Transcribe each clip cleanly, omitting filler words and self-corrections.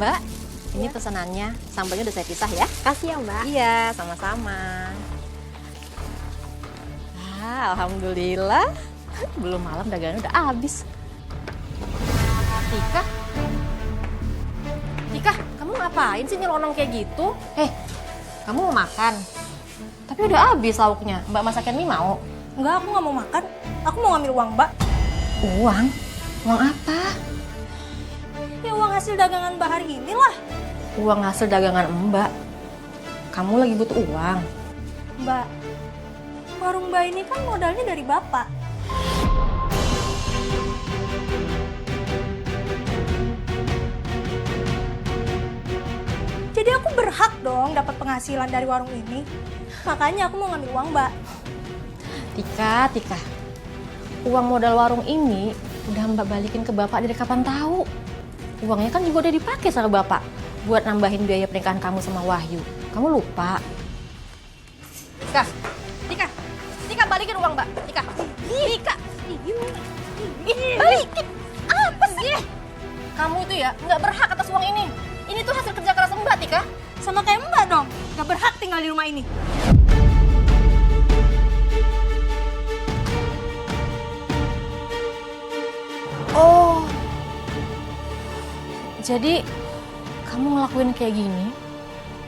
Mbak, ini pesanannya. Sambalnya udah saya pisah ya. Kasih ya Mbak. Iya, sama-sama. Alhamdulillah. Belum malam dagangan udah habis. Tika? Tika, kamu ngapain sih nyelonong kayak gitu? Kamu mau makan? Tapi udah habis lauknya. Mbak masakin mie mau? Enggak, aku nggak mau makan. Aku mau ngambil uang Mbak. Uang? Uang apa? Ya uang hasil dagangan Mbak hari ini lah. Uang hasil dagangan Mbak. Kamu lagi butuh uang. Mbak, warung Mbak ini kan modalnya dari Bapak. Jadi aku berhak dong dapat penghasilan dari warung ini. Makanya aku mau ngambil uang Mbak. Tika. Uang modal warung ini udah Mbak balikin ke Bapak dari kapan tahu. Uangnya kan juga udah dipakai sama Bapak buat nambahin biaya pernikahan kamu sama Wahyu. Kamu lupa? Tika, balikin uang Mbak. Tika. Balikin. Apa sih? Kamu itu ya nggak berhak atas uang ini. Ini tuh hasil kerja keras Mbak, Tika. Sama kayak Mbak dong, gak berhak tinggal di rumah ini. Oh, jadi kamu ngelakuin kayak gini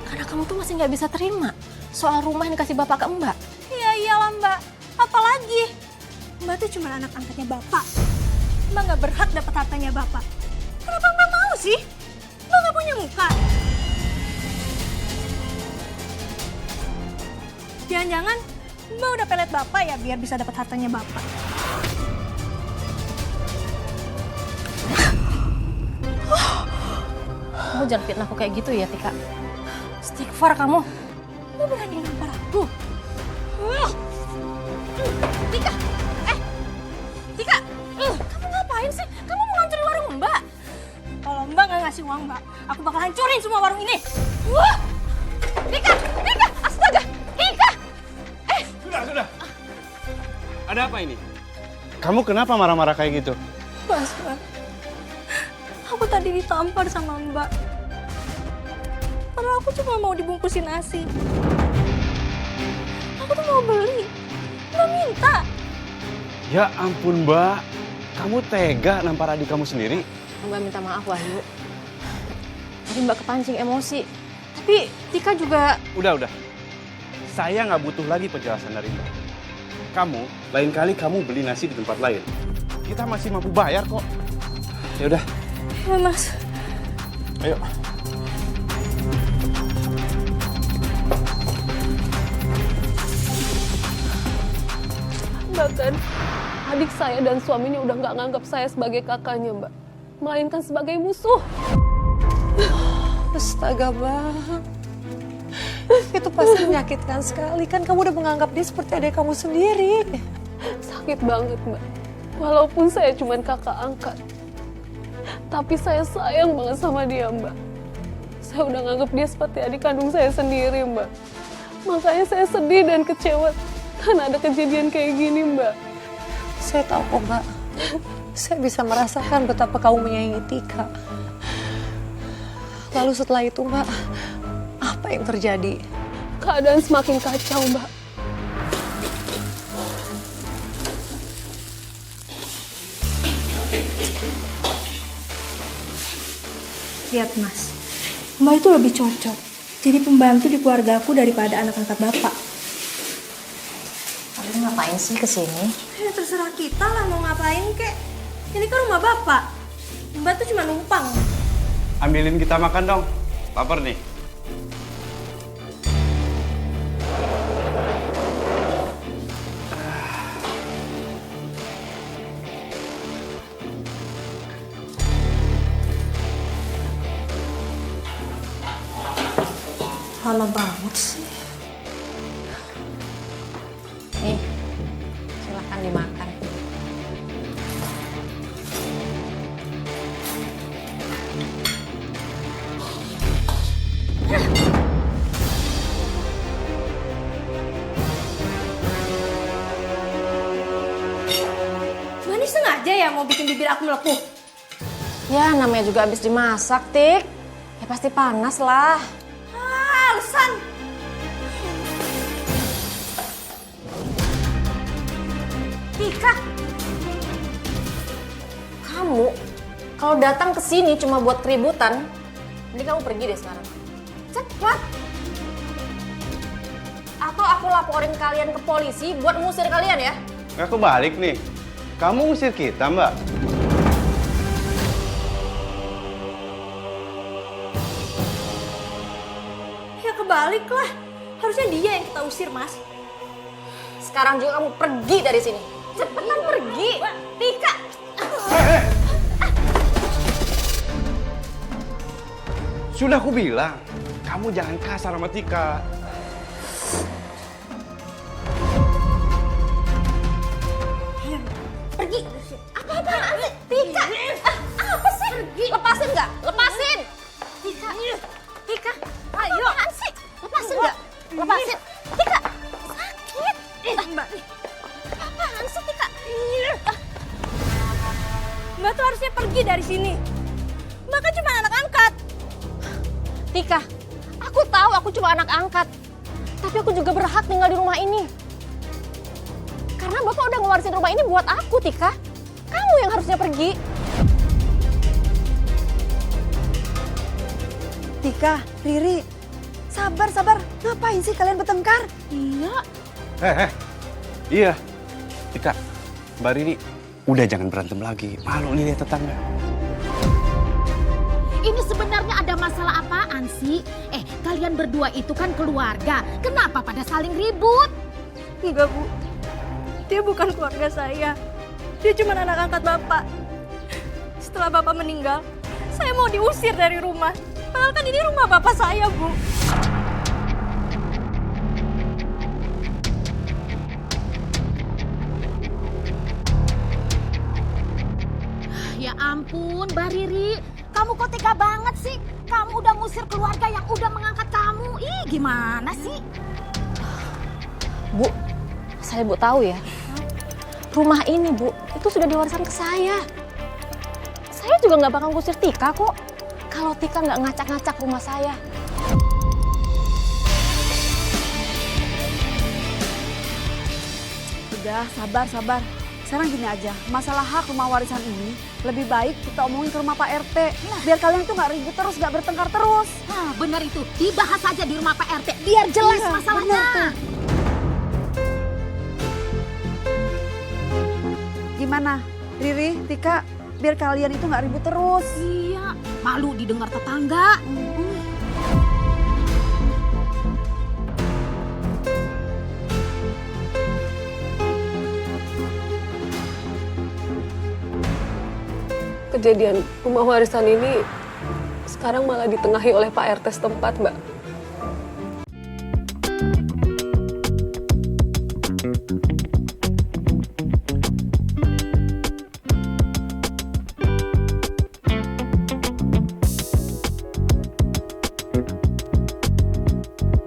karena kamu tuh masih nggak bisa terima soal rumah yang dikasih Bapak ke Mbak. Iya iyalah Mbak, apalagi Mbak tuh cuma anak angkatnya Bapak. Mbak gak berhak dapat hartanya Bapak. Kenapa Mbak mau sih? Mbak gak punya muka. Jangan-jangan Mbak udah pelet Bapak ya biar bisa dapat hartanya Bapak. Kamu jangan fitnah aku kayak gitu ya, Tika. Istighfar kamu. Mbak berani nampar aku. Tika, kamu ngapain sih? Kamu mau ngancurin warung Mbak? Kalau Mbak gak ngasih uang Mbak, aku bakal hancurin semua warung ini. Tika, astaga, Tika. Sudah. Ada apa ini? Kamu kenapa marah-marah kayak gitu? Mas, aku tadi ditampar sama Mbak. Padahal aku cuma mau dibungkusin nasi. Aku tuh mau beli, nggak minta. Ya ampun Mbak, kamu tega nampar adik kamu sendiri? Mbak minta maaf, Wahyu. Tadi Mbak kepancing emosi. Tapi Tika juga... Udah. Saya nggak butuh lagi penjelasan dari Mbak. Kamu, lain kali kamu beli nasi di tempat lain. Kita masih mampu bayar kok. Ya udah. Ya Mas. Ayo. Bahkan adik saya dan suaminya udah nggak nganggap saya sebagai kakaknya, Mbak. Melainkan sebagai musuh. Astaga, Bang. Itu pasti menyakitkan sekali. Kan kamu udah menganggap dia seperti adik kamu sendiri. Sakit banget, Mbak. Walaupun saya cuma kakak angkat. Tapi saya sayang banget sama dia, Mbak. Saya udah nganggap dia seperti adik kandung saya sendiri, Mbak. Makanya saya sedih dan kecewa karena ada kejadian kayak gini, Mbak. Saya tahu kok, Mbak. Saya bisa merasakan betapa kamu menyayangi Tika. Lalu setelah itu, Mbak, apa yang terjadi? Keadaan semakin kacau, Mbak. Lihat Mas, Mbak itu lebih cocok jadi pembantu di keluarga aku daripada anak angkat Bapak. Kalian ngapain sih kesini? Ya terserah kita lah mau ngapain kek. Ini kan rumah Bapak. Mbak tuh cuma numpang. Ambilin kita makan dong. Lapar nih. Lama banget sih. Nih, silahkan dimakan. Mbak ini sengaja ya mau bikin bibir aku melepuh? Ya, namanya juga habis dimasak, Tik. Ya pasti panas lah. Alasan. Tika, kamu kalau datang ke sini cuma buat keributan, mending kamu pergi deh sekarang. Cepat. Atau aku laporin kalian ke polisi buat ngusir kalian ya. Nggak kebalik nih. Kamu ngusir kita, Mbak. Ya kebalik lah. Harusnya dia yang kita usir, Mas. Sekarang juga kamu pergi dari sini. Cepetan pergi. Tika. Sudah aku bilang, kamu jangan kasar sama Tika. Pergi. Apa-apaan sih? Tika. Apa sih? Pergi. Lepasin nggak? Lepasin. Tika. Tika. Ayo. Apaan sih? Lepasin nggak? Lepasin. Tika. Sakit. Mbak. Apaan sih Tika? Mbak tuh harusnya pergi dari sini. Mbak kan cuma anak angkat. Tika, aku tahu aku cuma anak angkat. Tapi aku juga berhak tinggal di rumah ini. Karena Bapak udah ngewarisin rumah ini buat aku, Tika. Kamu yang harusnya pergi. Tika, Riri, sabar. Ngapain sih kalian bertengkar? Iya. Iya. Tika, Mbak Riri, udah jangan berantem lagi. Malu nih lihat tetangga. Ini sebenarnya ada masalah apaan sih? Kalian berdua itu kan keluarga. Kenapa pada saling ribut? Enggak, Bu. Dia bukan keluarga saya. Dia cuma anak angkat Bapak. Setelah Bapak meninggal, saya mau diusir dari rumah. Padahal kan ini rumah Bapak saya, Bu. Ya ampun, Mbak Riri. Kamu kok tega banget sih? Kamu udah ngusir keluarga yang udah mengangkat kamu. Ih, gimana sih? Bu, saya Bu tahu ya. Rumah ini, Bu, itu sudah diwariskan ke saya. Saya juga nggak bakal ngusir Tika kok. Kalau Tika nggak ngacak-ngacak rumah saya. Udah, sabar. Sekarang gini aja, masalah hak rumah warisan ini lebih baik kita omongin ke rumah Pak RT. Biar kalian tuh nggak ribut terus, nggak bertengkar terus. Nah, benar itu. Dibahas aja di rumah Pak RT. Biar jelas Iya, masalahnya. benar tuh. Gimana, Riri, Tika, biar kalian itu nggak ribut terus. Iya, malu didengar tetangga. Kejadian rumah warisan ini sekarang malah ditengahi oleh Pak RT setempat, Mbak.